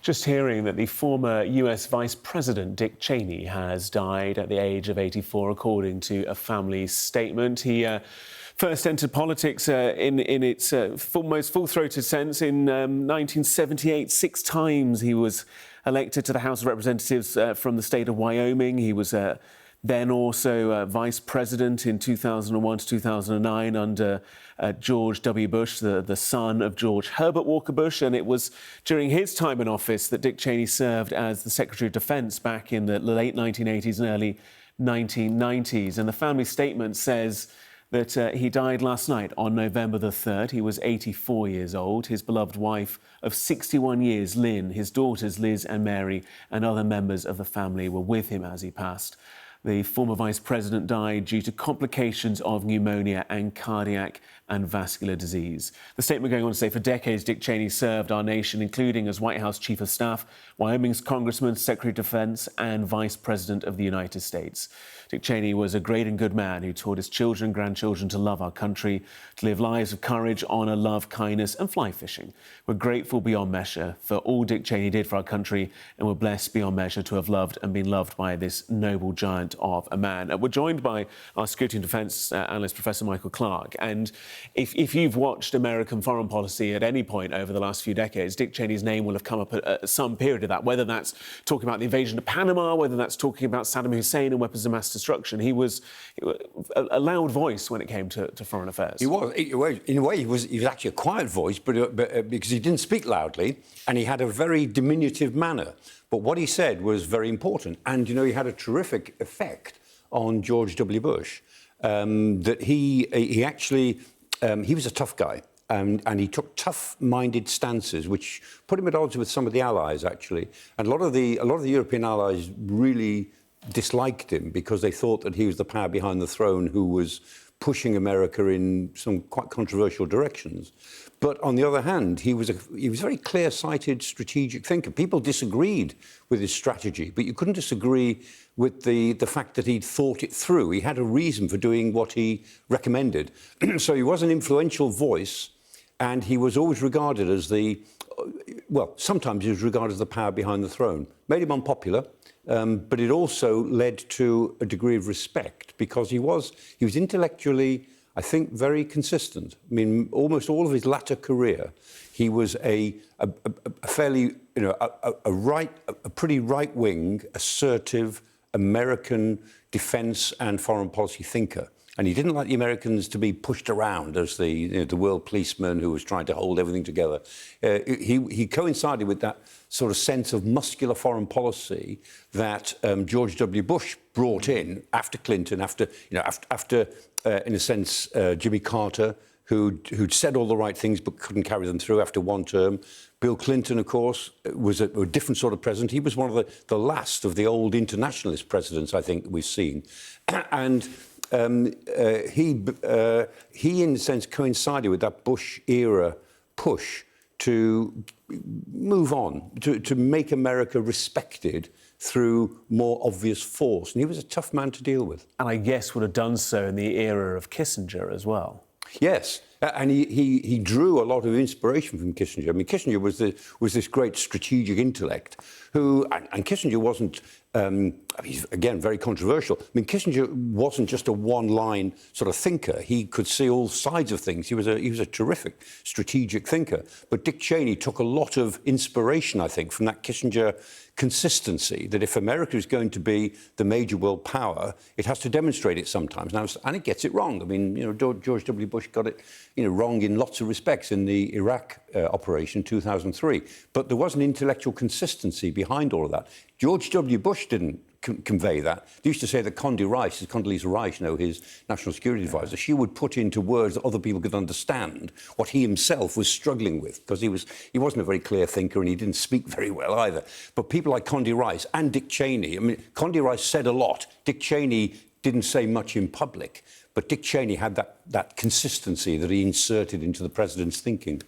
Just hearing that the former US Vice President Dick Cheney has died at the age of 84, according to a family statement. He first entered politics in its most full-throated sense in 1978. 6 times he was elected to the House of Representatives from the state of Wyoming. He was then also vice president in 2001 to 2009 under George W. Bush, the son of George Herbert Walker Bush. And it was during his time in office that Dick Cheney served as the Secretary of Defense back in the late 1980s and early 1990s. And the family statement says that he died last night on November the 3rd. He was 84 years old. His beloved wife of 61 years, Lynne, his daughters Liz and Mary, and other members of the family were with him as he passed. The former vice president died due to complications of pneumonia and cardiac and vascular disease. The statement going on to say, for decades, Dick Cheney served our nation, including as White House Chief of Staff, Wyoming's Congressman, Secretary of Defense, and Vice President of the United States. Dick Cheney was a great and good man who taught his children and grandchildren to love our country, to live lives of courage, honour, love, kindness, and fly fishing. We're grateful beyond measure for all Dick Cheney did for our country, and we're blessed beyond measure to have loved and been loved by this noble giant of a man. We're joined by our security and defence analyst, Professor Michael Clark. And if you've watched American foreign policy at any point over the last few decades, Dick Cheney's name will have come up at some period of that, whether that's talking about the invasion of Panama, whether that's talking about Saddam Hussein and weapons of mass destruction. He was a loud voice when it came to foreign affairs. He was. In a way, he was actually a quiet voice, but because he didn't speak loudly, and he had a very diminutive manner. But what he said was very important. And, you know, he had a terrific effect on George W. Bush, that he actually... he was a tough guy, and he took tough-minded stances, which put him at odds with some of the allies, actually. And a lot of the European allies really disliked him because they thought that he was the power behind the throne who was pushing America in some quite controversial directions. But on the other hand, he was a very clear-sighted strategic thinker. People disagreed with his strategy, but you couldn't disagree with the fact that he'd thought it through. He had a reason for doing what he recommended. So he was an influential voice, and he was always regarded as sometimes he was regarded as the power behind the throne. Made him unpopular, but it also led to a degree of respect because he was intellectually, I think, very consistent. I mean, almost all of his latter career, he was a fairly, you know, a pretty right-wing, assertive American defence and foreign policy thinker. And he didn't like the Americans to be pushed around as the world policeman who was trying to hold everything together. He coincided with that sort of sense of muscular foreign policy that George W. Bush brought in after Clinton, after in a sense, Jimmy Carter, who'd said all the right things but couldn't carry them through after one term. Bill Clinton, of course, was a different sort of president. He was one of the last of the old internationalist presidents, I think, we've seen. And he, in a sense, coincided with that Bush-era push to move on, to make America respected through more obvious force. And he was a tough man to deal with. And I guess would have done so in the era of Kissinger as well. Yes, and he drew a lot of inspiration from Kissinger. I mean, Kissinger was this great strategic intellect who, and Kissinger wasn't, he's, again, very controversial. I mean, Kissinger wasn't just a one-line sort of thinker. He could see all sides of things. He was a terrific strategic thinker. But Dick Cheney took a lot of inspiration, I think, from that Kissinger consistency, that if America is going to be the major world power, it has to demonstrate it sometimes. Now, and it gets it wrong. I mean, you know, George W. Bush got it, you know, wrong in lots of respects in the Iraq operation 2003. But there was an intellectual consistency behind all of that. George W. Bush didn't convey that. They used to say that Condoleezza Rice, you know, his national security advisor, she would put into words that other people could understand what he himself was struggling with, because he wasn't a very clear thinker and he didn't speak very well either. But people like Condoleezza Rice and Dick Cheney, I mean, Condoleezza Rice said a lot. Dick Cheney didn't say much in public, but Dick Cheney had that consistency that he inserted into the president's thinking.